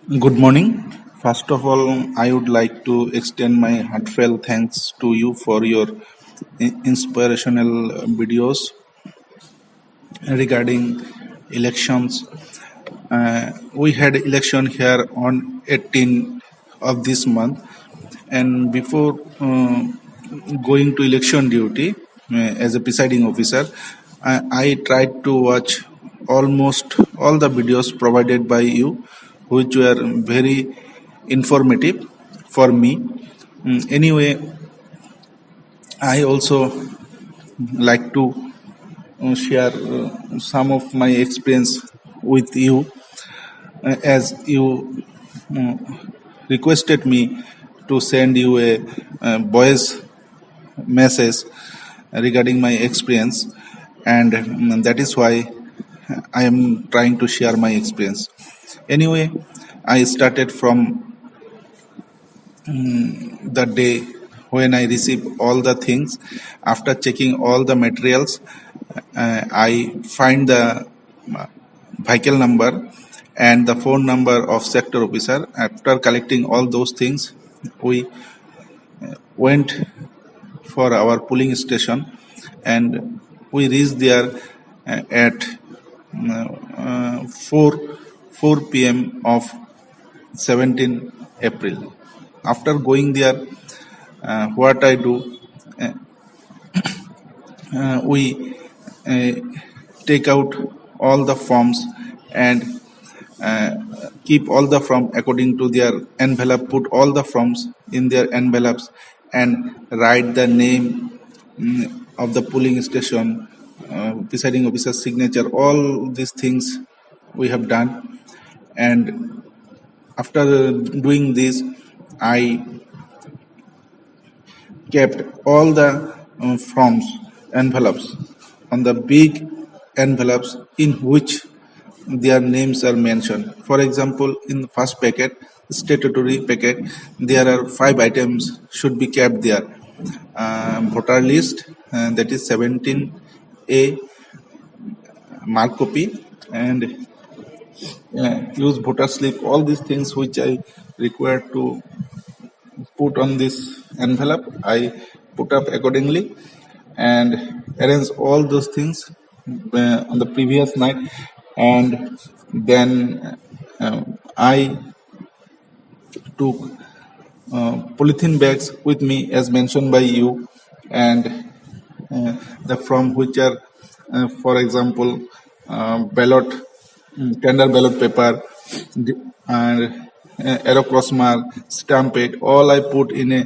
Good morning. First of all, I would like to extend my heartfelt thanks to you for your inspirational videos regarding elections. We had election here on 18 of this month, and before going to election duty as a presiding officer, I tried to watch almost all the videos provided by you, which were very informative for me. Anyway, I also like to share some of my experience with you as you requested me to send you a voice message regarding my experience, and that is why I am trying to share my experience. Anyway, I started from the day when I received all the things. After checking all the materials, I find the vehicle number and the phone number of sector officer. After collecting all those things, we went for our polling station, and we reached there at 4 p.m. of 17 April. After going there, what I do, we uh, take out all the forms and uh, keep all the form according to their envelope, put all the forms in their envelopes, and write the name of the polling station, presiding officer's signature, all these things we have done. And after doing this, I kept all the forms, envelopes, on the big envelopes in which their names are mentioned. For example, in the first packet, statutory packet, there are 5 items should be kept there. Voter list, that is 17A mark copy, and use voter slip, all these things which I require to put on this envelope, I put up accordingly and arrange all those things on the previous night. And then I took polythene bags with me as mentioned by you, and the from which are, for example, ballot, tender ballot paper, and arrow cross mark, stamp it, all I put in a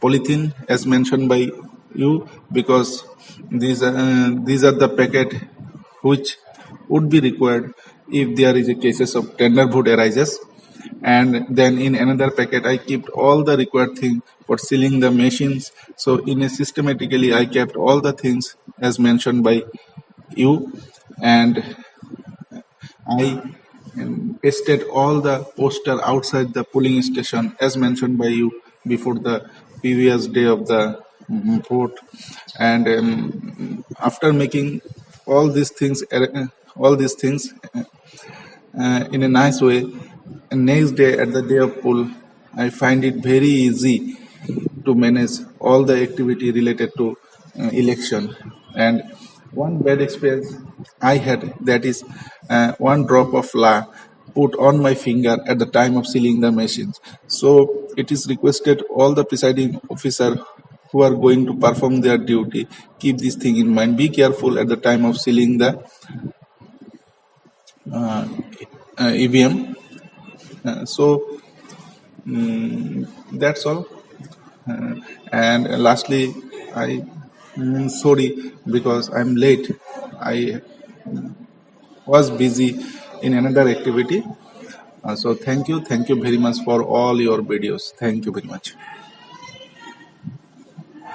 polythene as mentioned by you, because these are the packet which would be required if there is a cases of tender vote arises. And then in another packet I kept all the required things for sealing the machines. So in a systematically I kept all the things as mentioned by you, and I pasted all the poster outside the polling station as mentioned by you before the previous day of the vote. And after making all these things, in a nice way, and next day at the day of poll, I find it very easy to manage all the activity related to election. And one bad experience I had, that is one drop of flour put on my finger at the time of sealing the machines. So it is requested all the presiding officer who are going to perform their duty keep this thing in mind. Be careful at the time of sealing the uh, EVM. So that's all. And lastly, I sorry because I'm late. I was busy in another activity. So thank you very much for all your videos. Thank you very much.